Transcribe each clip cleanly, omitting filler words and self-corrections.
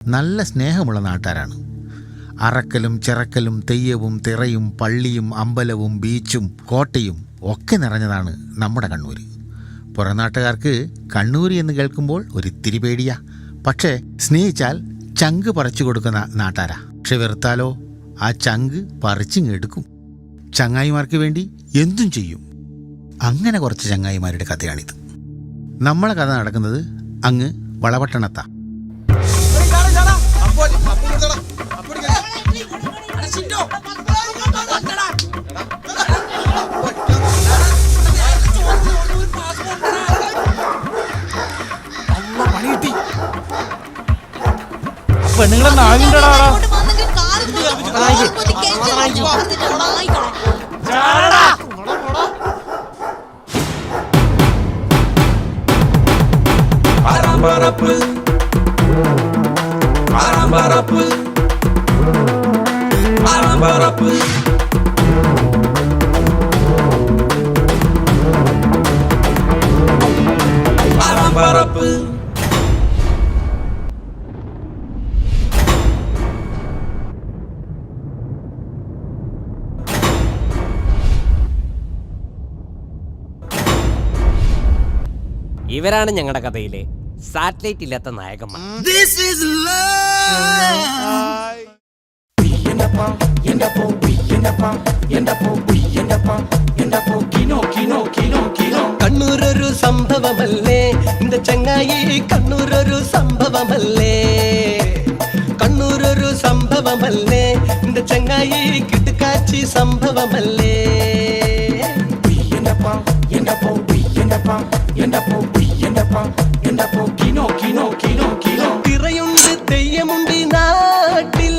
നല്ല സ്നേഹമുള്ള നാട്ടുകാരാണ്. അറക്കലും ചിറക്കലും തെയ്യവും തിറയും പള്ളിയും അമ്പലവും ബീച്ചും കോട്ടയും ഒക്കെ നിറഞ്ഞതാണ് നമ്മുടെ കണ്ണൂർ. പുറം നാട്ടുകാർക്ക് കണ്ണൂർ എന്ന് കേൾക്കുമ്പോൾ ഒരിത്തിരി പേടിയാ. പക്ഷേ സ്നേഹിച്ചാൽ ചങ്ക് പറിച്ചു കൊടുക്കുന്ന നാട്ടാരാ. പക്ഷെ വെറുത്താലോ ആ ചങ്ക് പറിച്ചിങ്ങെടുക്കും. ചങ്ങായിമാർക്ക് വേണ്ടി എന്തും ചെയ്യും. അങ്ങനെ കുറച്ച് ചങ്ങായിമാരുടെ കഥയാണിത്. നമ്മളെ കഥ നടക്കുന്നത് അങ്ങ് വളപട്ടണത്താ. പെണ്ണുങ്ങളെ നാഗിണ്ടടാ. Arambarapu Arambarapu Arambarapu Arambarapu ഇവരാണ് ഞങ്ങളുടെ കഥയിലെ സാറ്റലൈറ്റ് ഇല്ലാത്ത നായകന്മാർ. കണ്ണൂരൊരു സംഭവമല്ലേ இந்த ചങ്ങായി, കണ്ണൂരൊരു സംഭവമല്ലേ, കണ്ണൂരൊരു സംഭവമല്ലേ இந்த ചങ്ങായി, കിട്ടുകാച്ചി സംഭവമല്ലേ. തിറയുണ്ട് തെയ്യമുണ്ട് നാട്ടിൽ,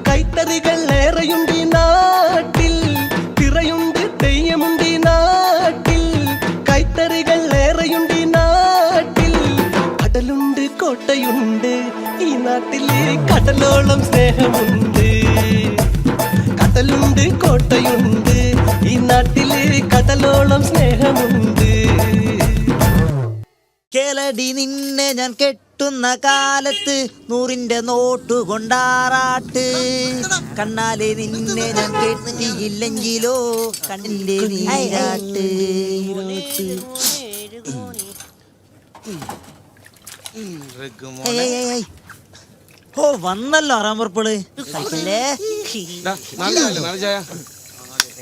കൈത്തറികൾ ഏറെയുണ്ട് നാട്ടിൽ. തിറയുണ്ട് തെയ്യമുണ്ട് നാട്ടിൽ, കൈത്തറികൾ ഏറെയുണ്ട് നാട്ടിൽ. കടലുണ്ട് കോട്ടയുണ്ട് ഈ നാട്ടില്, കടലോളം സ്നേഹമുണ്ട്. കടലുണ്ട് കോട്ടയുണ്ട് ഈ നാട്ടില്, കടലോളം സ്നേഹമുണ്ട്. കേളടി നിന്നെ ഞാൻ കെട്ടുന്ന കാലത്ത് 100ന്റെ നോട്ട് കൊണ്ടാറാട്ട്. കണ്ണാലെ നിന്നെ ഞാൻ കെട്ടിയില്ലെങ്കിലോ കണ്ണിന്റെ നീരാട്ട്. ഓ വന്നല്ലോ ആറാമ്പുറപ്പള്.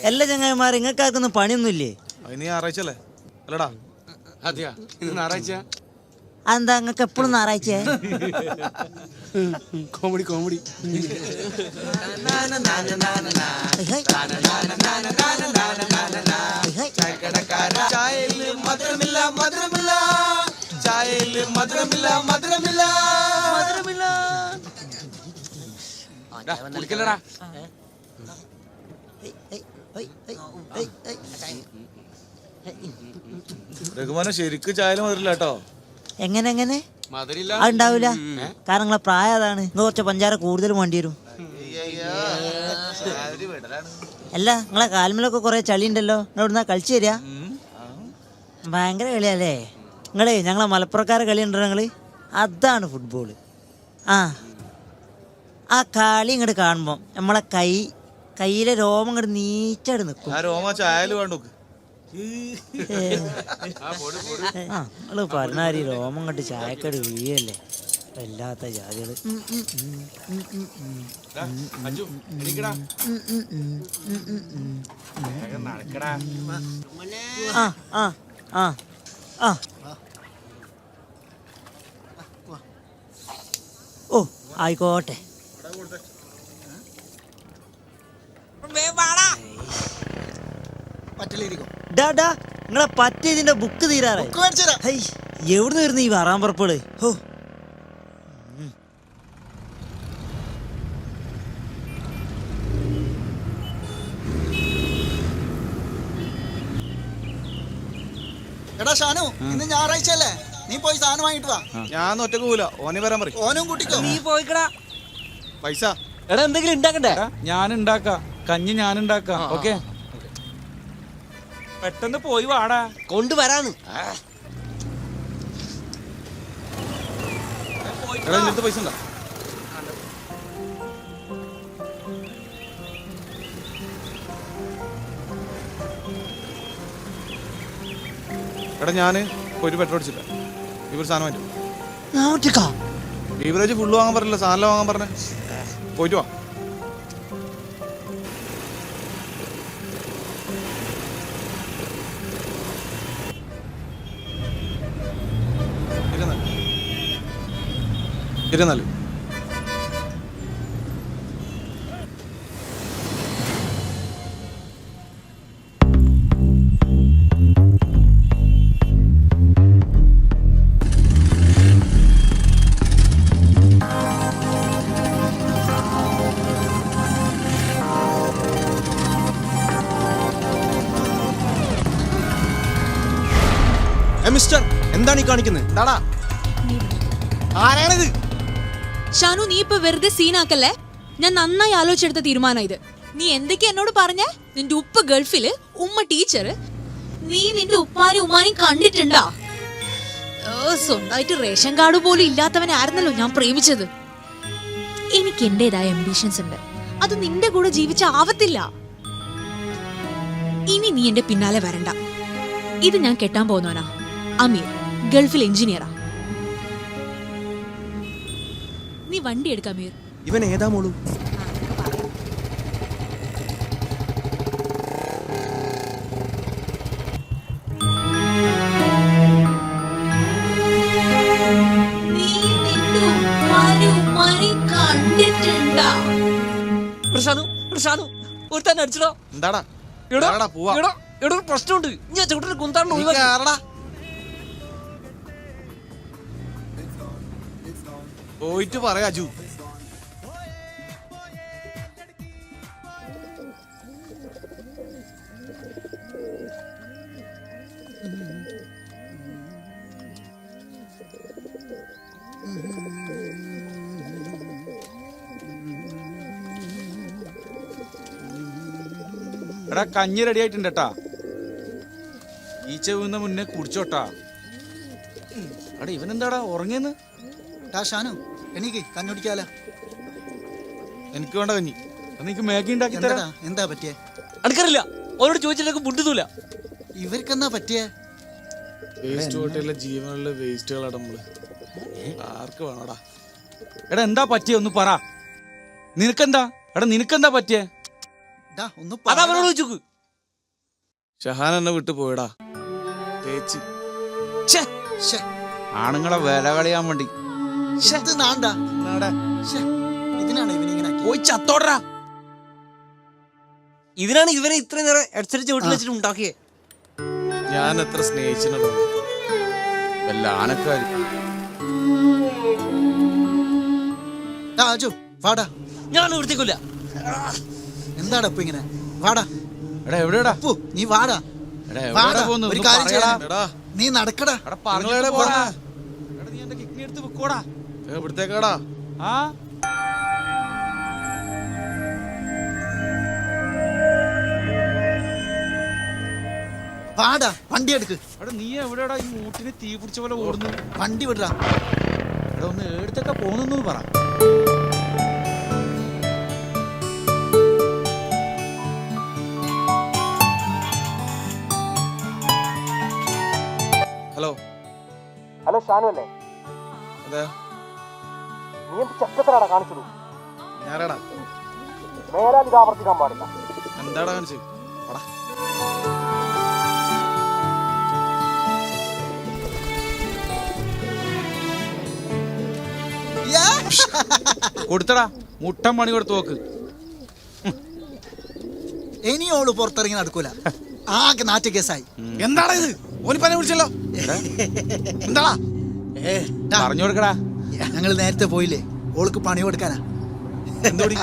എല്ലാ ചങ്ങായിമാർ ഇങ്ങക്കാർക്കൊന്നും പണിയൊന്നുമില്ലേ? അതെന്താ നിങ്ങൾക്ക് എപ്പോഴും ഞായറാഴ്ച? Comedy comedy. രഘുമാനെ ശരിക്കും ചായലും മധുരില്ല കേട്ടോ. എങ്ങനെ അതുണ്ടാവില്ല, കാരണം നിങ്ങളെ പ്രായം അതാണ്. കുറച്ച് പഞ്ചാര കൂടുതൽ വേണ്ടി വരും. അല്ല നിങ്ങളെ കാൽമലൊക്കെ കുറെ ചളി ഉണ്ടല്ലോ, ഇവിടുന്ന് കളിച്ചു തരിക. ഭയങ്കര കളിയല്ലേ നിങ്ങളെ. ഞങ്ങളെ മലപ്പുറക്കാരെ കളി ഉണ്ടോ നിങ്ങള്? അതാണ് ഫുട്ബോള്. ആ കളി ഇങ്ങോട്ട് കാണുമ്പോ നമ്മളെ കയ്യിലെ രോമം ഇങ്ങോട്ട് നീച്ചാട് നിൽക്കും. നിങ്ങള് പറഞ്ഞാരി രോമം കണ്ട് ചായക്കട് വീയല്ലേ വല്ലാത്ത ജാതികള്. ഓ ആയിക്കോട്ടെ. നിങ്ങളെ പറ്റിയതിന്റെ ബുക്ക് തീരാറേ. എവിടുന്ന് വരുന്നു ഈ വറാമ്പുറപ്പുകള്? ഓ എടാ ഷാനു, ഇന്ന് ഞായറാഴ്ചയല്ലേ, നീ പോയി സാധനം വാങ്ങിട്ട് വാ. ഞാൻ ഒറ്റക്ക് പോവില്ല, ഓനെ വരാൻ പറയും. ഓനും കൂട്ടിക്കോ. നീ പോയിക്കടാ. പൈസ എടാ എന്തെങ്കിലും ഉണ്ടാക്കണ്ടേ? ഞാൻ ഉണ്ടാക്കാം, കഞ്ഞി ഞാൻ ഉണ്ടാക്കാം. ഓക്കെ പെട്ടെന്ന് പോയി വാടാ. കൊണ്ടുവരാന്ന്. പൈസ ഉണ്ടോ? എടാ ഞാൻ പോയിട്ട് പെട്രോൾ അടിച്ചില്ല. ഇവർ സാധനം വാങ്ങിച്ചു. ഞാൻ ഒറ്റക്കാ ബീവറേജ് ഫുള്ള് വാങ്ങാൻ പറഞ്ഞില്ല, സാധനം വാങ്ങാൻ പറഞ്ഞേ. പോയിട്ട് വാ. ഇരുന്നാല് മിസ്റ്റർ, എന്താണ് ഈ കാണിക്കുന്നത്? എന്താടാ? ആരാണിത്? ഷാനു, നീ ഇപ്പൊ വെറുതെ സീനാക്കല്ലേ? ഞാൻ നന്നായി ആലോചിച്ചെടുത്ത തീരുമാനം ഇത്. നീ എന്തൊക്കെയാ എന്നോട് പറഞ്ഞേ? നിന്റെ ഉപ്പ ഗൾഫില്, ഉമ്മ ടീച്ചർ. നീ നിന്റെ ഉപ്പാനും ഉമ്മാനും കണ്ടിട്ടുണ്ടാ? സ്വന്തമായിട്ട് റേഷൻ കാർഡ് പോലും ഇല്ലാത്തവനെ ആയിരുന്നല്ലോ ഞാൻ പ്രേമിച്ചത്. എനിക്ക് എന്റേതായ അംബിഷൻസ് ഉണ്ട്. അത് നിന്റെ കൂടെ ജീവിച്ച ആവത്തില്ല. ഇനി നീ എന്റെ പിന്നാലെ വരണ്ട. ഇത് ഞാൻ കെട്ടാൻ പോകുന്നവനാ അമീർ, ഗൾഫിൽ എഞ്ചിനീയറാ. നീ വണ്ടി എടുക്ക അമീർ. ഇവൻ ഏതാ മോളു? എന്താടാ? പോവാ. പ്രശ്നമുണ്ട്. ഞാൻ ചവിട്ടിൽ കുന്താണ്ട് നീ കേറടാ. പോയിട്ട് പറയാ അജു. എടാ കഞ്ഞി റെഡി ആയിട്ടുണ്ട് കേട്ടാ. ഈച്ച വീഴുന്ന മുന്നേ കുടിച്ചോട്ടാ. എടാ ഇവനെന്താടാ ഉറങ്ങിയെന്ന്? ഷാനു എനിക്ക് കഞ്ഞുടിക്കാല. എനിക്ക് വേണ്ട കഞ്ഞി. നിനക്ക് മാഗി ഉണ്ടാക്കി തരാ. എന്താ പറ്റിയേ? അടുക്കറില്ല. ഓരോട് ചോദിച്ചിട്ടൊക്കെ മുണ്ടുന്നില്ല. ഇവർക്കെന്നാ പറ്റിയേ? വേസ്റ്റ് പോയിട്ടുള്ള ജീവനുള്ള വേസ്റ്റുകളാണ് നമ്മള്. ആർക്ക് വേണോടാ? എടാ എന്താ പറ്റിയ ഒന്ന് പറ. നിനക്കെന്താ? എടാ നിനക്കെന്താ പറ്റിയേ? ഒന്ന് അതാ അവരോട് ചോദിച്ചു. ഷഹാൻ എന്നെ വിട്ടു പോയടാ. തേച്ച് ആണുങ്ങളെ വില കളയാൻ വേണ്ടി. ഇതിനാണ് ഇവനിങ്ങനെ പോയി ചത്തോടാ. ഇതിനാണ് ഇവനെ ഇത്രയും നേരം അടിച്ചടിച്ച് വീട്ടിൽ വെച്ചിട്ട് ഉണ്ടാക്കിയേ. ഞാൻ എത്ര സ്നേഹിച്ചിട്ടുണ്ടോ വല്ല ആനക്കാര്. അജു വാടാ. ഞാൻ ഇവിടത്തേക്കില്ല. എന്താടാ ഇപ്പൊ ഇങ്ങനെ? വാടാ. എടാ എവിടെടാ? നീ വാടാ. എടാ എവിടെ പോകുന്നു? ഒരു കാര്യം ചെയ്യടാ. എടാ നീ നടക്കടാ. എടാ പറഞ്ഞിട്ട് പോടാ. എടാ നീ എന്റെ കിഡ്നി എടുത്ത് വെക്കോടാ. എവിടത്തേക്കാടാ? ആ വാടാ, വണ്ടി എടുക്ക്. എടാ നീ എവിടെടാ ഈ മൂട്ടിന് തീ പിടിച്ച പോലെ ഓടുന്നു? വണ്ടി വിടടാ. എടാ ഒന്ന് എടുത്തൊക്കെ പോകുന്നു പറ. ഹലോ ഹലോ ഷാനു അല്ലേ? അതെ. നീ എന്ത് ചക്കത്തിലാടാ കാണിച്ചത്? ഞാനാടാ. മേലാൽ ഇത് ആവർത്തിക്കാൻ പാടില്ല. എന്താടാ കാണിച്ചത്? കൊടുത്തടാ. മുട്ടൻ മണി കൊടുത്ത് നോക്ക്. ഇനിയോള് പുറത്തിറങ്ങി നടക്കൂല. ആകെ നാറ്റ കേസായി. എന്താടാ ഇത്? ഓനിപ്പനെ വിളിച്ചല്ലോ. എന്താടാ? പറഞ്ഞു കൊടുക്കടാ. ഞങ്ങൾ നേരത്തെ പോയില്ലേ, ഓൾക്ക് പണി കൊടുക്കാനാ. എന്തോടി?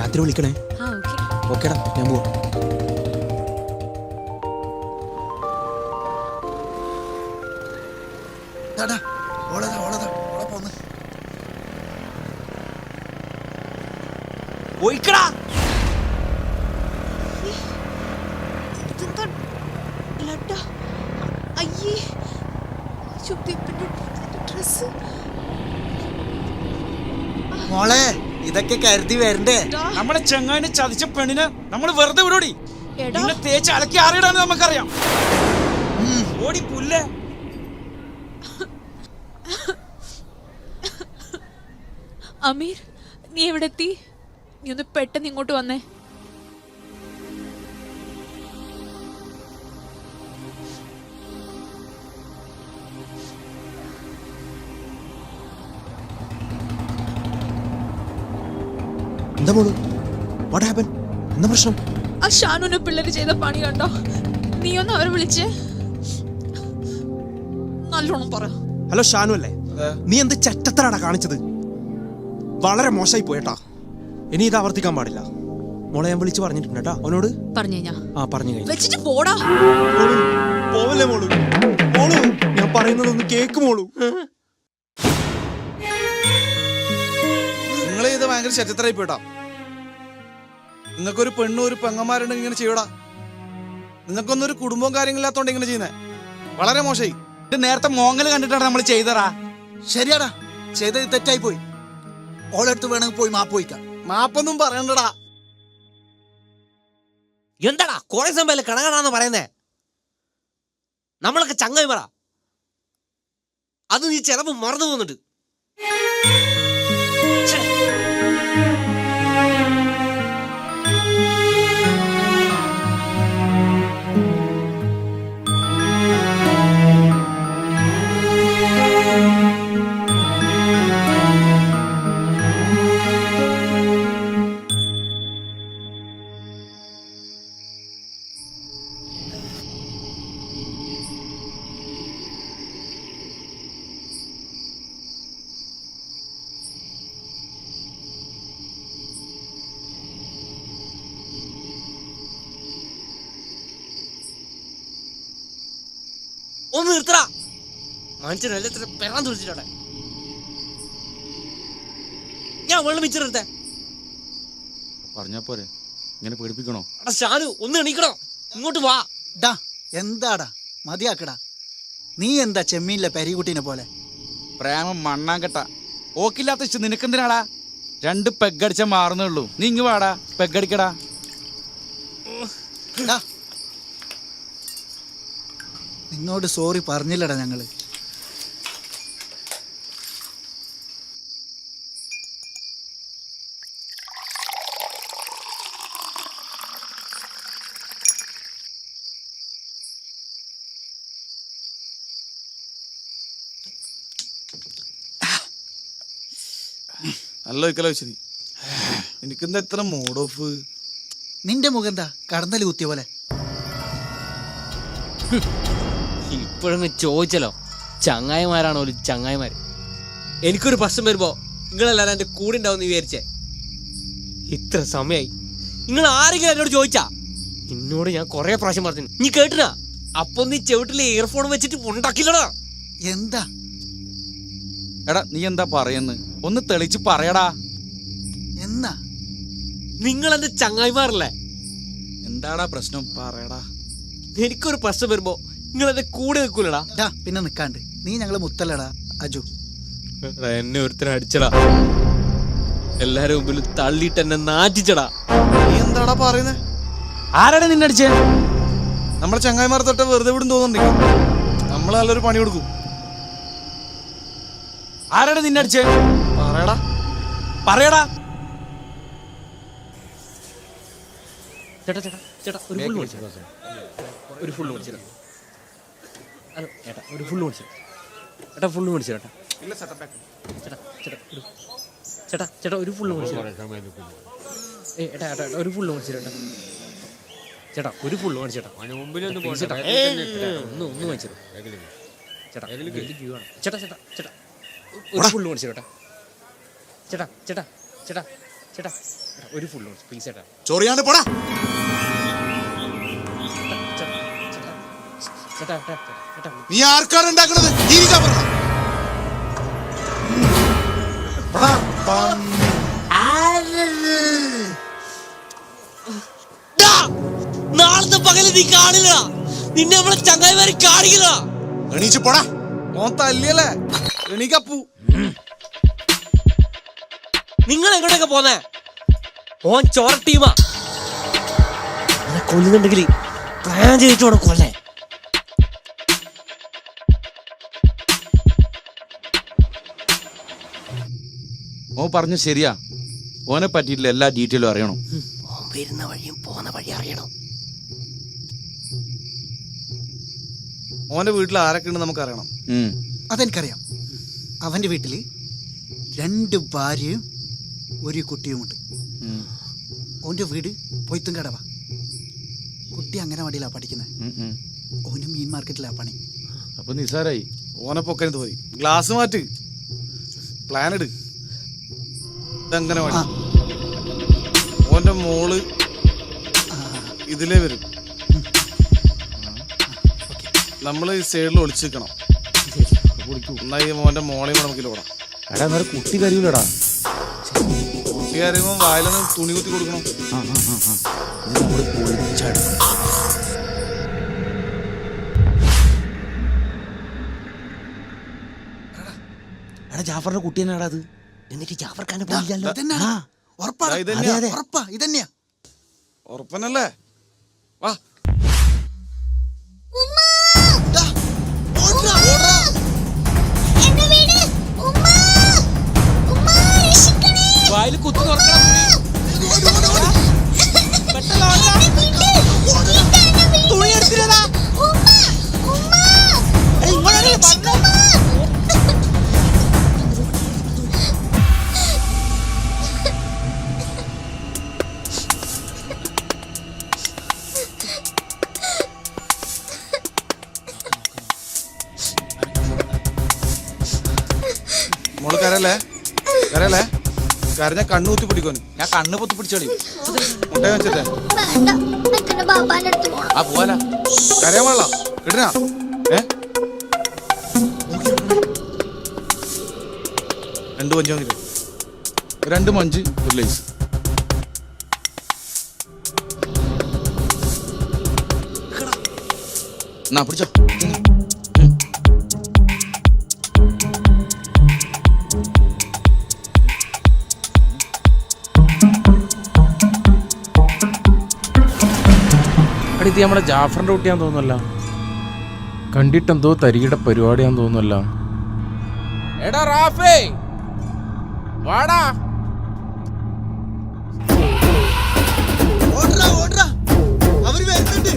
രാത്രി വിളിക്കണേ. ആ ഓക്കെ. ഓക്കേടാ, ഞാൻ പോവാ. പോയിക്കടാ. ഇതെന്താ ബ്ലഡാ? അയ്യേ, ചുപ്പിപ്പിന്റെ ഡ്രസ്. മോളെ ഇതൊക്കെ കരുതി വരണ്ടേ? നമ്മളെ ചെങ്ങായിനെ ചതിച്ച പെണ്ണിനെ നമ്മൾ വെറുതെ വിടോടി. എടാ നിന്നെ തേച്ച് അലക്കി ആറിയിടാന്ന് നമുക്കറിയാം. ഓടി പുല്ലേ. അമീർ, നീ എവിടെ എത്തി? നീ ഒന്ന് പെട്ടെന്ന് ഇങ്ങോട്ട് വന്നേ. എന്താ മോളു? What happen? എന്താ പ്രശ്നം? ആ ഷാനുവിനെ പിള്ളേര് ചെയ്ത പണി കണ്ടോ? നീ ഒന്ന് അവരെ വിളിച്ചേ, നല്ലോണം പറ. ഹലോ ഷാനു അല്ലേ? നീ എന്ത് ചറ്റത്തരാടാ കാണിച്ചത്? വളരെ മോശമായി പോയേട്ടാ. ഇനി ഇത് ആവർത്തിക്കാൻ പാടില്ല. മോളെ ഞാൻ വിളിച്ചു പറഞ്ഞിട്ടുണ്ട് കേട്ടാ അവനോട്. പറഞ്ഞു കഴിഞ്ഞാ? ആ പറഞ്ഞു കഴിഞ്ഞു. വെച്ചിട്ട് പോടാ. പോവല്ലേ മോളു? മോളു, ഞാൻ പറയുന്നതൊന്ന് കേക്ക് മോളു. നിങ്ങൾ ചെയ്ത് ഭയങ്കര ചരിത്രമായി പോയിട്ടാ. നിങ്ങൾക്കൊരു പെണ്ണും ഒരു പെങ്ങന്മാരുണ്ടെങ്കിൽ ഇങ്ങനെ ചെയ്യൂടാ. നിങ്ങൾക്കൊന്നും ഒരു കുടുംബവും കാര്യങ്ങളില്ലാത്തോണ്ട് ഇങ്ങനെ ചെയ്യുന്നേ വളരെ മോശമായി. ഇത് നേരത്തെ മോങ്ങല് കണ്ടിട്ടാണ് നമ്മൾ ചെയ്തറാ. ശരിയാടാ, ചെയ്തത് തെറ്റായി പോയി. ഓളെടുത്ത് വേണമെങ്കിൽ പോയി മാപ്പ് ചോദിക്കാം. മാപ്പൊന്നും പറയണ്ടടാ. എന്താടാ കുറെ സമയം കണകണാന്ന് പറയുന്നേ? നമ്മളൊക്കെ ചങ്ങായി പറ. അത് നീ ചിലപ്പോ മറന്നു പോകുന്നുണ്ട്. ഒന്ന് നിർത്തടാ. മനുഷ്യനല്ലേ പെറാൻ തുടിച്ചിട്ടോടെ. ഞാൻ വെള്ളം വെച്ചിട്ടെ. പറഞ്ഞാ പോരെ, ഇങ്ങനെ പേടിപ്പിക്കണോ? എടാ ഷാനു, ഒന്ന് എണീക്കണോ? ഇങ്ങോട്ട് വാ. ഡാ എന്താടാ, മതിയാക്കടാ. നീ എന്താ ചെമ്മീനിലെ പെരികുട്ടീനെ പോലെ? പ്രേമം മണ്ണാങ്കട്ട. ഓക്കില്ലാത്ത ഇഷ്ടം നിനക്കെന്തിനാടാ? 2 പെഗടിച്ചാ മാറുന്നുള്ളൂ. നീ ഇങ്ങ് വാടാ, പെഗടിക്കടാ. ഡാ, നിന്നോട് സോറി പറഞ്ഞില്ലടാ ഞങ്ങള്. നല്ല ഒരിക്കലോ വെച്ചു. എനിക്കെന്താ ഇത്ര മൂഡ് ഓഫ്? നിന്റെ മുഖം എന്താ കടന്നല് കുത്തിയ പോലെ? ഇപ്പോഴങ്ങ് ചോദിച്ചല്ലോ, ചങ്ങായിമാരാണോ ചങ്ങായിമാര്? എനിക്കൊരു പ്രശ്നം വരുമ്പോ നിങ്ങളെല്ലാരും എന്റെ കൂടെ ഉണ്ടാവും വിചാരിച്ചേ. ഇത്ര സമയായി, നിങ്ങൾ ആരെങ്കിലും എന്നോട് ചോദിച്ചാ? എന്നോട് ഞാൻ കൊറേ പ്രാവശ്യം പറഞ്ഞു, നീ കേട്ടിനാ? അപ്പൊ നീ ചെവിട്ടിലെ ഇയർഫോൺ വെച്ചിട്ട് ഉണ്ടാക്കില്ലടാ. എന്താ? എടാ നീ എന്താ പറയുന്നു? ഒന്ന് തെളിച്ച് പറയടാ. എന്നാ? നിങ്ങൾ എന്റെ ചങ്ങായിമാരല്ലേ? എന്താടാ പ്രശ്നം? പറയടാ. എനിക്കൊരു പ്രശ്നം വരുമ്പോ നിങ്ങൾ എന്റെ കൂടെ നിൽക്കൂലടാ. ഡാ, പിന്നെ നിക്കാണ്ട്. നീ ഞങ്ങള് മുത്തല്ലടാ അജു. എന്നെ ഒരുത്തരം അടിച്ചടാ. എല്ലാരും മുമ്പിൽ തള്ളിയിട്ട് എന്നെ നാറ്റിച്ചടാ. നീ എന്താടാ പറയുന്നേ? ആരാടാ നിന്നടിച്ചേ? നമ്മളെ ചങ്ങായിമാർ തൊട്ട് വെറുതെ വിടും തോന്നുന്നുണ്ടെങ്കിൽ നമ്മൾ നല്ലൊരു പണി കൊടുക്കും. ആരാടാ നിന്നടിച്ചേ? പറയടാ. പറയടാ. ചേട്ടാ ചേട്ടാ ചേട്ടാ ഒരു ഫുള്ള് മേടിച്ചു. ഒരു ഫുള്ള് മേടിച്ചു. ഹലോ ചേട്ടാ, ഒരു ഫുള്ള് മേടിച്ചു. ചേട്ടാ ഫുള്ള് മേടിച്ചു ചേട്ടാ. ചേട്ടാ ചേട്ടാ ഒരു ചേട്ടാ ചേട്ടാ ഒരു ഫുള്ള് മേടിച്ചു. ഏട്ടാ ഏട്ടാ ഒരു ഫുള്ള് മേടിച്ചു ചേട്ടാ. ചേട്ടാ ഒരു ഫുള്ള് മേടിച്ചു ചേട്ടാ. ഒന്ന് മേടിച്ചു ചേട്ടാ. ചേട്ടാ ചേട്ടാ ചേട്ടാ ഒരു ഫുള്ള് മേടിച്ചു ചേട്ടാ. ചേട്ടാ ചേട്ടാ ചേട്ടാ ചേട്ടാ ഒരു ഫുൾ ഓൺ പ്ലീസ് ചേട്ടാ. ചൊറിയാണ്ട് പോടാ. ചേട്ടാ ചേട്ടാ ചേട്ടാ നീ ആർക്കാണ് ഉണ്ടാക്കണത്? ജീവിക്കാൻ പറഞ്ഞ നാളത്തെ പകല് നീ കാണില്ല, നിന്നെ നമ്മളെ ചങ്ങായിമാരെ കാണിക്കില്ല. എണീച്ച് പോടാ. ഓൻ തല്ലിയല്ലേ? എണീക്കപ്പൂ. നിങ്ങൾ എങ്ങോട്ടൊക്കെ പോന്നേ? ഓൻ ചോര ടീമാ. കൊല്ലുന്നുണ്ടെങ്കിൽ പ്ലാൻ ചെയ്തിട്ട് വേണം കൊല്ലേ. ഓ പറഞ്ഞു ശരിയാ. ഓനെ പറ്റിയിട്ടില്ല എല്ലാ ഡീറ്റെയിലും അറിയണം. ഓൻ വരുന്ന വഴിയും പോകുന്ന വഴി അറിയണം. ഓന്റെ വീട്ടിൽ ആരൊക്കെ ഉണ്ട് നമുക്ക് അറിയണം. അതെനിക്കറിയാം. അവൻ്റെ വീട്ടിൽ 2 ഭാര്യയും 1 കുട്ടിയുമുണ്ട്. ഓൻ്റെ വീട് പൊയ്ത്തുംകടവ. കുട്ടി അംഗനവാടിയിലാണ് പഠിക്കുന്നത്. ഓന് മീൻ മാർക്കറ്റിലാണ് പണി. അപ്പൊ നിസാരായി. ഓനെ പൊക്കരുത് പോയി. ഗ്ലാസ് മാറ്റ്. പ്ലാൻ ഇട്. ഇതങ്ങനെ വേണം. ഓന്റെ മോള് ഇതിലേ വരും. നമ്മള് ഈ സൈഡിൽ ഒളിച്ചു നിൽക്കണം. എന്നാ ഈ മോന്റെ മോളെയും കൂടെ നമുക്ക് ഓടാം. എടാ എന്നാലും കുട്ടി കരയൂലടാ. കുട്ടി കരയുമ്പോ വായിലൊന്ന് തുണി കുത്തി കൊടുക്കണം. നമ്മള് പൊളിച്ചടുക്കും. എടാ ജാഫറിന്റെ കുട്ടി തന്നെയാടാ അത്. എന്നിട്ട് ജാഫർ ഖാനെ പോയില്ലല്ലോ. ഇതന്നെയാ. ഉറപ്പനല്ലേ? വാ. വായിൽ കുത്തി തുറക്കണം. തുണി എടുത്തില്ലടാ. മോള് കരല്ലേ? കരല്ലേ? കരഞ്ഞ കണ്ണു കുത്തി പിടിക്കോന്. ഞാൻ കണ്ണ് പൊത്തി പിടിച്ചോളി. മുട്ടയെ വെച്ചിട്ടേ ആ പോവാല. കരയാൻ പാടില്ല. കിട്ടണ 2 പഞ്ചായത്ത് 2 മഞ്ച് ഒരു ലൈസ്. എന്നാ പിടിച്ചോ. ഇത് നമ്മുടെ ജാഫറിന്റെ കുട്ടിയാന്ന് തോന്നുന്നല്ല. കണ്ടിട്ടെന്തോ തരികിട പരിപാടിയാന്ന് തോന്നുന്നല്ല. എടാ റാഫേ വാടാ. അവര് വരുന്നുണ്ട്.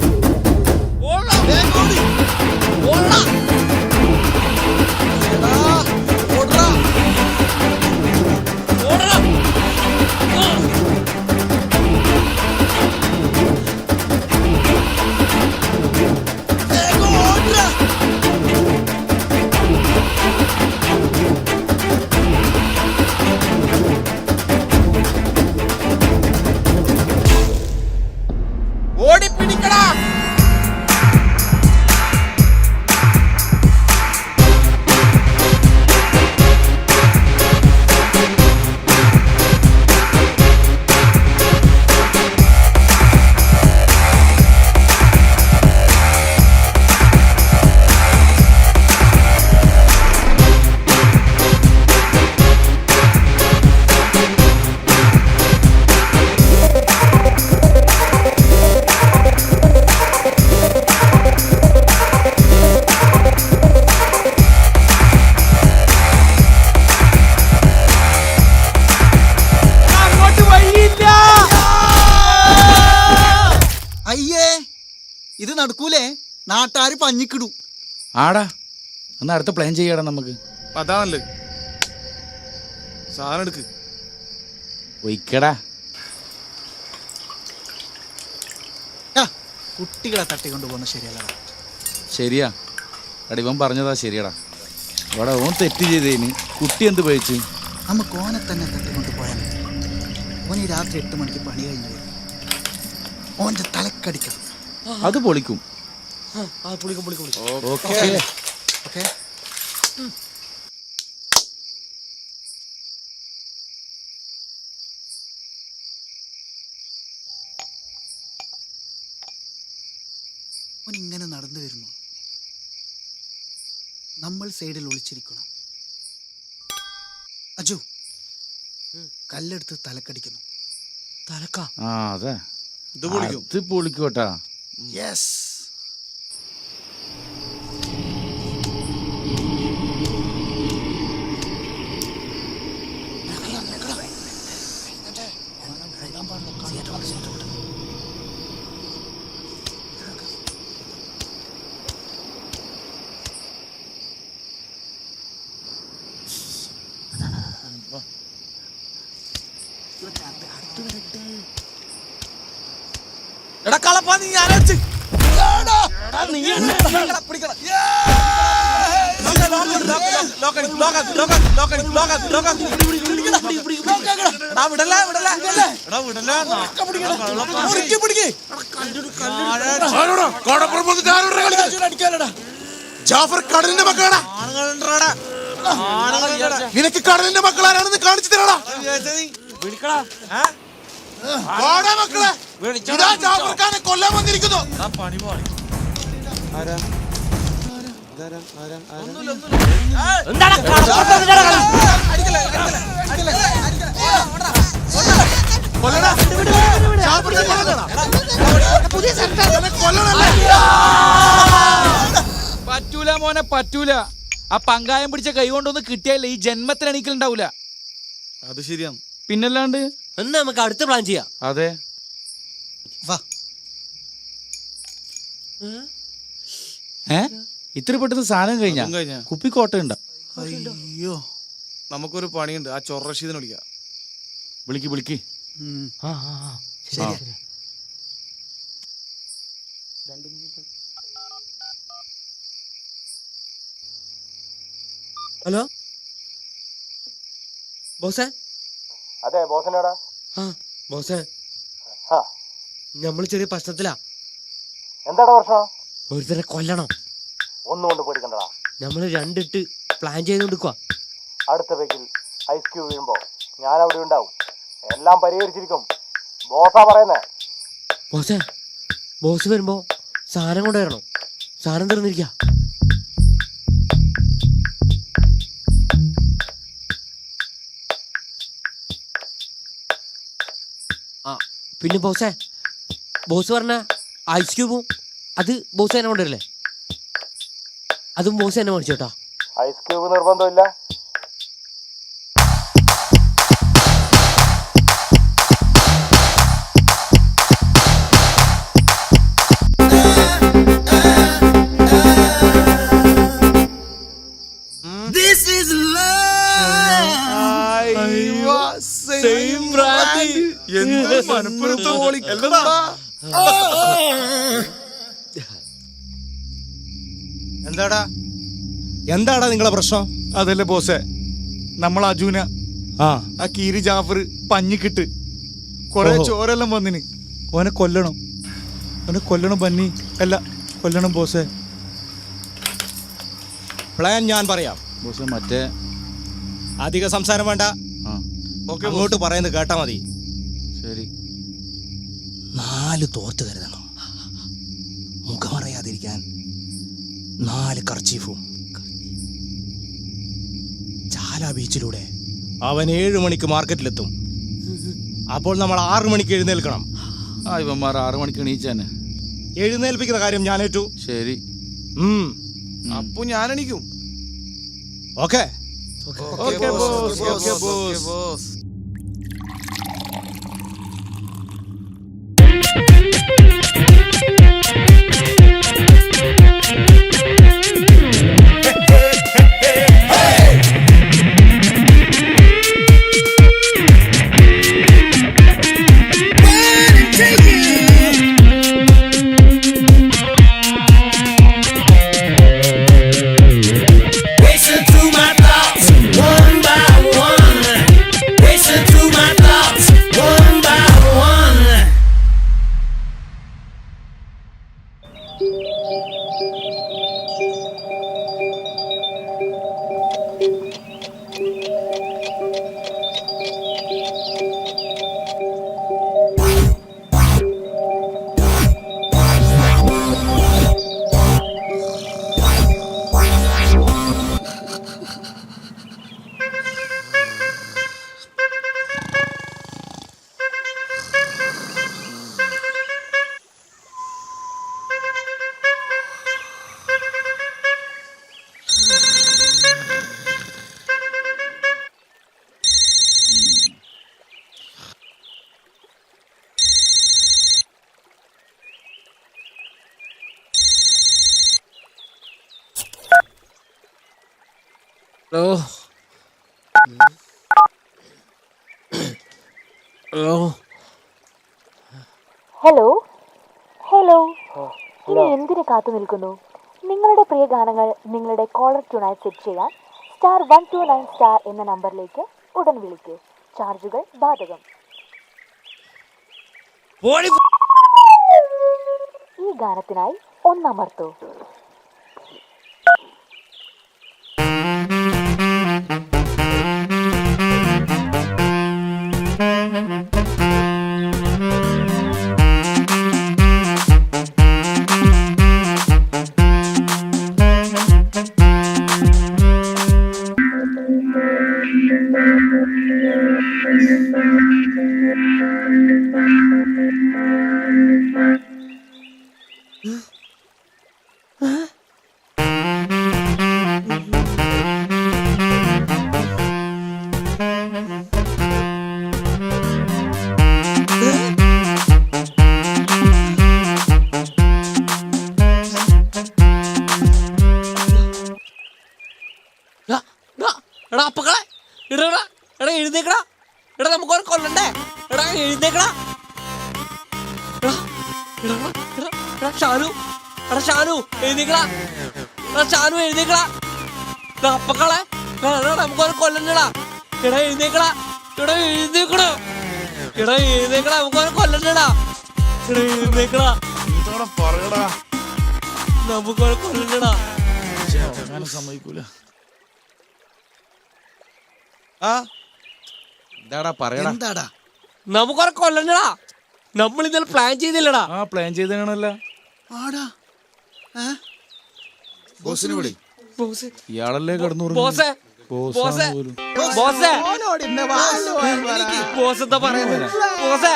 ഓടിപ്പിടിക്കടാ. അയ്യേ, ഇത് നടക്കൂലേ? നാട്ടാര് പഞ്ഞിക്കിടൂ. ആടാ എന്നാ അടുത്ത പ്ലാൻ ചെയ്യാടാ നമുക്ക്. അതാണല്ലേ. സാധനം എടുക്ക്. ഒയ്ക്കടാ. കുട്ടികളെ തട്ടിക്കൊണ്ട് പോകുന്ന ശരിയല്ല. ശരിയാ. എടാ ഇവൻ പറഞ്ഞതാ ശരിയടാ. അവിടെ ഓൻ തെറ്റ് ചെയ്തേന് കുട്ടി എന്ത് പഴിച്ച്? നമുക്ക് ഓനെ തന്നെ തട്ടിക്കൊണ്ട് പോയാൽ ഓന് രാത്രി 8 മണിക്ക് പണി കഴിഞ്ഞു വരും. ഓൻ്റെ തലക്കടിക്കണം. അത് പൊളിക്കും. ഓക്കെ ഓക്കെ ഓൻ ഇങ്ങനെ നടന്നു വരുന്നു. നമ്മൾ സൈഡിൽ ഒളിച്ചിരിക്കണം. അജു കല്ലെടുത്ത് തലക്കടിക്കുന്നു. തലക്കാ ആ അതെ, ഇത് പൊളിക്കും. ഇത് പൊളിക്കോട്ടാ. യെസ്. എടാ കളപ്പാ നീ ആലോചിച്ച് ജാഫർ കടലിന്റെ മക്കളാടാ. നിനക്ക് കടലിന്റെ മക്കളാരാണെന്ന് കാണിച്ചു തരാടാ. മക്കളെ ഇതാ ജാഫർ ഖാനെ കൊല്ലാൻ വന്നിരിക്കുന്നു. പറ്റൂല മോനെ, പറ്റൂല. ആ പങ്കായം പിടിച്ച കൈ കൊണ്ടൊന്ന് കിട്ടിയാലേ ഈ ജന്മത്തിൽ എണീക്കലുണ്ടാവൂല. അത് ശരിയാണ്. പിന്നല്ലാണ്ട് എന്നാ നമുക്ക് അടുത്ത പ്ലാൻ ചെയ്യാം. അതെ. വാ. ഇത്ര പെട്ടെന്ന് സാധനം കഴിഞ്ഞാ കഴിഞ്ഞ കുപ്പിക്കോട്ട ഉണ്ട. അയ്യോ, നമുക്കൊരു പണിയുണ്ട്. ആ ചൊറഷീദിനെ വിളിക്കാം. വിളിക്ക്. ശരിയാ. ഹലോ ബോസേ. അതെ ബോസിനോടാ. ആ ബോസേ, ആ നമ്മൾ ചെറിയ പ്രശ്നത്തിലാ. എന്താടാ പ്രശ്നം? ഒരുത്തരെ കൊല്ലണം. ഒന്നുകൊണ്ട് പേടിക്കണ്ടടാ. നമ്മൾ രണ്ടിട്ട് പ്ലാൻ ചെയ്തുകൊടുക്കുക. അടുത്ത പേക്കിൽ ഐസ് ക്യൂബ് വീഴുമ്പോ ഞാൻ അവിടെ ഉണ്ടാവും. എല്ലാം പരിഹരിച്ചിരിക്കും. ബോസാ പറയുന്നേ. ബോസേ, ബോസ് വരുമ്പോ സാധനം കൊണ്ടുവരണം. സാധനം തീർന്നിരിക്കുക. ആ പിന്നെ ബോസേ, ബോസ് പറഞ്ഞ ഐസ് ക്യൂബും അത് ബോസ് തന്നെ കൊണ്ടുവരില്ലേ? അതും ബോസ് തന്നെ മേടിച്ചു കേട്ടോ. ഐസ് ക്യൂബ് നിർബന്ധമില്ല. എന്താടാ നിങ്ങളെ പ്രശ്നം? അതല്ലേ ബോസേ, നമ്മൾ അജുന ആ കീരി ജാഫർ പഞ്ഞിക്കിട്ട് കൊറേ ചോരെല്ലാം വന്നിന്. ഓനെ കൊല്ലണം പന്നി അല്ല, കൊല്ലണം ബോസേ. പ്ലാൻ ഞാൻ പറയാം. ബോസ് മറ്റേ അധിക സംസാരം വേണ്ട. അങ്ങോട്ട് പറയുന്നത് കേട്ടാ മതി. ശരി. 4 തോർത്ത് കരുതണം. മുഖമറിയാതിരിക്കാൻ 4 കർച്ചീഫും. ചാല ബീച്ചിലൂടെ അവൻ 7 മണിക്ക് മാർക്കറ്റിലെത്തും. അപ്പോൾ നമ്മൾ 6 മണിക്ക് എഴുന്നേൽക്കണം. ആ ഇവന്മാർ 6 മണിക്ക് എണീച്ചാനെ. എഴുന്നേൽപ്പിക്കുന്ന കാര്യം ഞാൻ ഏറ്റു. ശരി. അപ്പൊ ഞാൻ എണീക്കും. Okay boss. Racing through my thoughts, one by one. Hello hello hello hello ഇനി എന്തിനു കാത്തു നിൽക്കുന്നു? നിങ്ങളുടെ പ്രിയ ഗാനങ്ങൾ നിങ്ങളുടെ കോളർ ട്യൂണായി സെറ്റ് ചെയ്യാൻ *129* എന്ന നമ്പറിലേക്ക് ഉടൻ വിളിക്കൂ. ചാർജുകൾ ബാധകം. ഈ ഗാനത്തിനായി ഒന്നമർത്തൂ. എടാ അപ്പക്കളെ എടാ എഴുന്നേക്കടാ. എടാ നമുക്കൊരു കൊല്ലണ്ടേ. എടാ എഴുന്നേക്കടാ. ഷാനു എടാ ഷാനു എഴുന്നേക്കടാ. എടാ ഷാനു എഴുന്നേക്കടാ. അപ്പക്കളെ നമുക്കൊരു കൊല്ലണ്ടടാ. എടാ എഴുന്നേക്കടാ. എടാ എഴുന്നേക്കടാ. എടാ എഴുന്നേക്കടാ നമുക്കൊരു കൊല്ലണ്ടടാ. എടാ എഴുന്നേക്കടാ. പറയടാ നമുക്കൊരു കൊല്ലണ്ടടാ. സമ്മതിക്കൂല. എന്താടാ പറയടാ. എന്താടാ നമുക്കൊരു കൊല്ലണ്ടടാ. നമ്മൾ ഇന്നലെ പ്ലാൻ ചെയ്തില്ലടാ. പ്ലാൻ ചെയ്തണല്ല. ആടാ ബോസിനെ വിളി. ഇയാളല്ലേ കിടന്നു ബോസേ ബോസേ ബോസേ ബോസ് എന്താ പറയുന്നത്? ബോസേ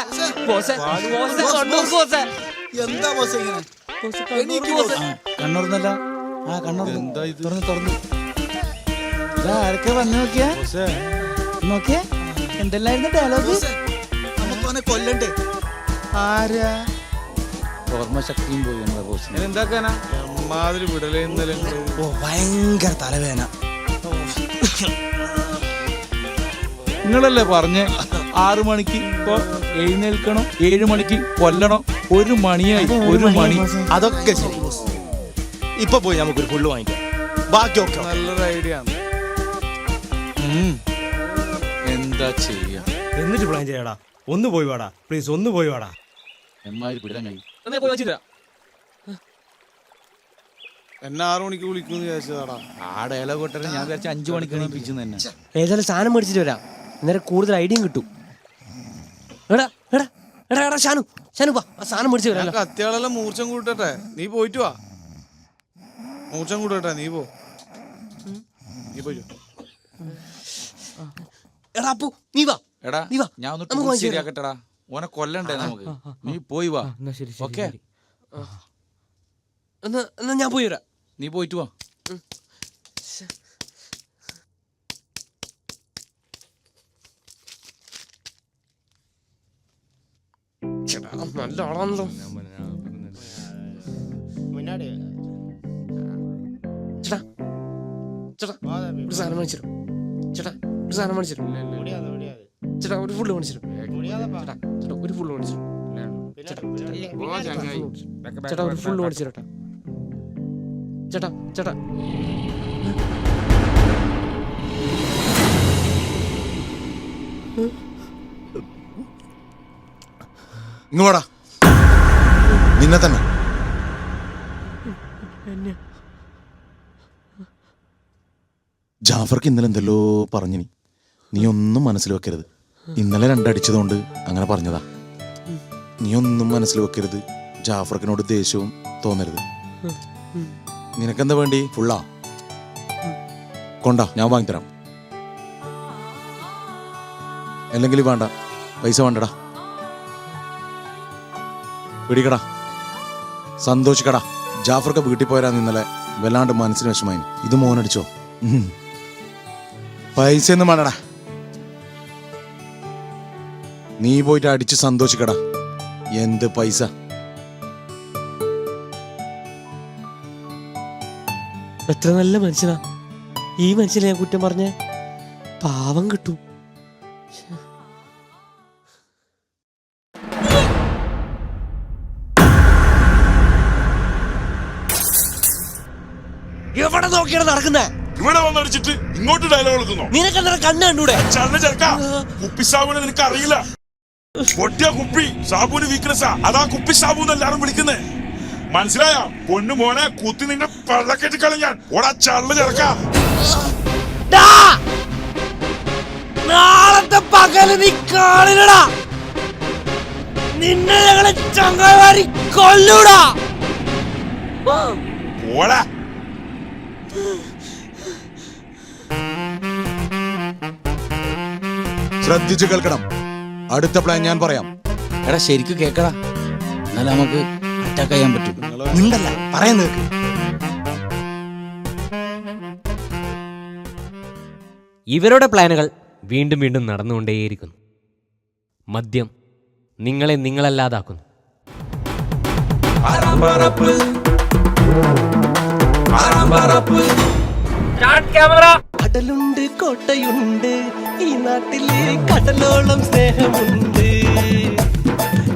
ബോസേ ബോസേ കണ്ണൂർ ബോസേ. എന്താ ബോസ് ഇങ്ങനെ? കണ്ണൂർന്നല്ല. കണ്ണൂർ എന്താ ഇത്? തുറന്നു ആരൊക്കെ വന്നു നോക്കിയാ നോക്കിയേ. എന്തെല്ലായിരുന്നു ഡയലോഗ്? നമുക്ക് അവനെ കൊല്ലണ്ടേ. ആരാ? ഓർമ്മശക്തിയും പോയി ബോസിന്. എന്താക്കാനാ മാതിരി വിടലേ ഇന്നലെ. ഭയങ്കര തലവേദന. നിങ്ങളല്ലേ പറഞ്ഞേ 6 മണിക്ക് ഇപ്പൊ എഴുന്നേൽക്കണം, 7 മണിക്ക് കൊല്ലണം. 1 മണിയായി. 1 മണി. അതൊക്കെ ശരി. ഇപ്പൊ പോയി നമുക്കൊരു ഫുള്ള് വാങ്ങിക്കാം. ബാക്കിയൊക്കെ നല്ലൊരു ഐഡിയ ആണ്. എന്താ ചെയ്യാ? എന്നിട്ട് പ്ലാൻ ചെയ്യടാ. ഒന്ന് പോയി വാടാ പ്ലീസ്. ഒന്ന് പോയി വാടാ. എമ്മാതിരി പിടിക്കാൻ കഴിയും. എന്നെ 6 മണിക്ക് വിളിക്കുന്നു വിചാരിച്ചതാടാ. ആ ഡയലോഗ് കൊട്ടരെ ഞാൻ വിചാരിച്ച 5 മണിക്ക് എണീപ്പിച്ചു തന്നെ. ഏതായാലും സാധനം മേടിച്ചിട്ട് വരാം. അന്നേരം കൂടുതൽ ഐഡിയയും കിട്ടും. എടാ എടാ എടാ എടാ ഷാനു ഷാനു വാ ആ സാധനം മേടിച്ചു വരാം. കത്തിയാളെല്ലാം മൂർച്ചം കൂട്ടട്ടെ. നീ പോയിട്ട് വാ. മൂർച്ചം കൂട്ടട്ടെ. നീ പോയി. എടാ അപ്പു നീ വാ. എടാ നീ വാ. ഞാൻ ഒന്ന് ശരിയാക്കട്ടെടാ. ഓനെ കൊല്ലണ്ടേ നമുക്ക്. നീ പോയി വാ. ഓക്കെ എന്നാ ഞാൻ പോയി വരാം. നീ പോയിട്ട് വാ. നല്ല ആളാണല്ലോ. ചേട്ടാ ചേട്ടാ ഒരു സാധനം മേടിച്ചിരും. ചേട്ടാ ഒരു സാധനം മേടിച്ചിരും. ചേട്ടാ ഒരു ഫുള്ള് മേടിച്ചിരും. ചേട്ടാ ചേട്ടാ ഒരു ഫുള്ള് മേടിച്ചിരും. ചേട്ടാ ഒരു ഫുള്ള് മേടിച്ചിരും. ചേട്ടാ ചേട്ടാ ഇങ്ങോടാ. നിന്നെ തന്നെ. ജാഫർക്ക് ഇന്നലെ എന്തെല്ലോ പറഞ്ഞു. നീ ഒന്നും മനസ്സിൽ വെക്കരുത്. ഇന്നലെ 2 അടിച്ചതുകൊണ്ട് അങ്ങനെ പറഞ്ഞതാ. നീ ഒന്നും മനസ്സിൽ വെക്കരുത്. ജാഫർക്കിനോട് ദേഷ്യവും തോന്നരുത്. നിനക്കെന്താ വേണ്ടി? ഫുള്ളാ കൊണ്ടാ, ഞാൻ വാങ്ങിത്തരാം. അല്ലെങ്കിൽ വേണ്ട, പൈസ വേണ്ടടാ. പിടിക്കടാ, സന്തോഷിക്കടാ. ജാഫർക്ക് വീട്ടിൽ പോരാ. ഇന്നലെ വല്ലാണ്ട് മനസ്സിന് വിഷമായി. ഇത് മോനടിച്ചോ? പൈസ ഒന്നും വേണ്ടടാ. നീ പോയിട്ട് അടിച്ച് സന്തോഷിക്കടാ. എന്ത് പൈസ? എത്ര നല്ല മനുഷ്യനാ. ഈ മനുഷ്യനെ ഞാൻ കുറ്റം പറഞ്ഞേ പാവം കിട്ടും. എവിടെ നോക്കിയാണ് നടക്കുന്നേ? ഇവിടെ വന്നടിച്ചിട്ട് ഇങ്ങോട്ട് ഡയലോഗ് എടുക്കുന്നു. നിനക്കെന്താ കണ്ണ് കണ്ടൂടെ? കുപ്പി സാബുനെ നിനക്ക് അറിയില്ല. പൊട്ടിയ കുപ്പി സാബുന് വീക്ക്നെസ്സാ. അതാ കുപ്പി സാബുന്ന് എല്ലാരും വിളിക്കുന്നേ. മനസ്സിലായ? പൊന്നു മോനെ കുത്തി നിന്നെ പള്ളക്കെട്ടി കളഞ്ഞാൻ. ഓടാ ചള്ള ചെറുക്കാ. നാളത്തെ പകല് നീ കാണില്ലടാ. നിന്നെ ഞങ്ങളെ ചങ്ങായി കൊല്ലൂടാ. ഓടാ. ശ്രദ്ധിച്ചു കേൾക്കണം. അടുത്ത പ്ലാൻ ഞാൻ പറയാം. എടാ ശരിക്കും കേക്കടാ, എന്നാലും നമുക്ക് അറ്റാക്ക് ചെയ്യാൻ പറ്റും. നിണ്ടല്ല പറയാൻ നിൽക്ക്. ഇവരുടെ പ്ലാനുകൾ വീണ്ടും വീണ്ടും നടന്നുകൊണ്ടേയിരിക്കുന്നു. മദ്യം നിങ്ങളെ നിങ്ങളല്ലാതാക്കുന്നു. കടലുണ്ട് കോട്ടയുണ്ട് ഈ നാട്ടില് കടലോളം സ്നേഹമുണ്ട്.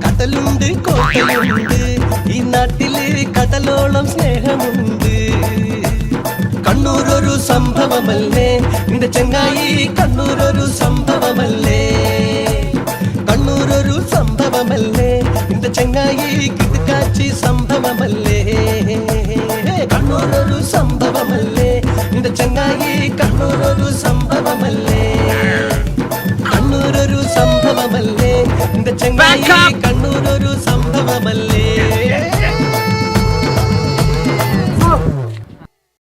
കടലുണ്ട് കോട്ടയുണ്ട് ഈ നാട്ടില് കടലോളം സ്നേഹമുണ്ട്. കണ്ണൂരൊരു സംഭവമല്ലേ നിന്റെ ചങ്ങായി, കണ്ണൂരൊരു സംഭവമല്ലേ. കണ്ണൂരൊരു സംഭവമല്ലേ നിന്റെ ചങ്ങായി, കിടക്കാച്ചി സംഭവമല്ലേ. കണ്ണൂരൊരു സംഭവമല്ലേ നിന്റെ ചങ്ങായി, കണ്ണൂരൊരു സംഭവമല്ലേ. കണ്ണൂരൊരു സംഭവമല്ലേ നിന്റെ ചങ്ങായി.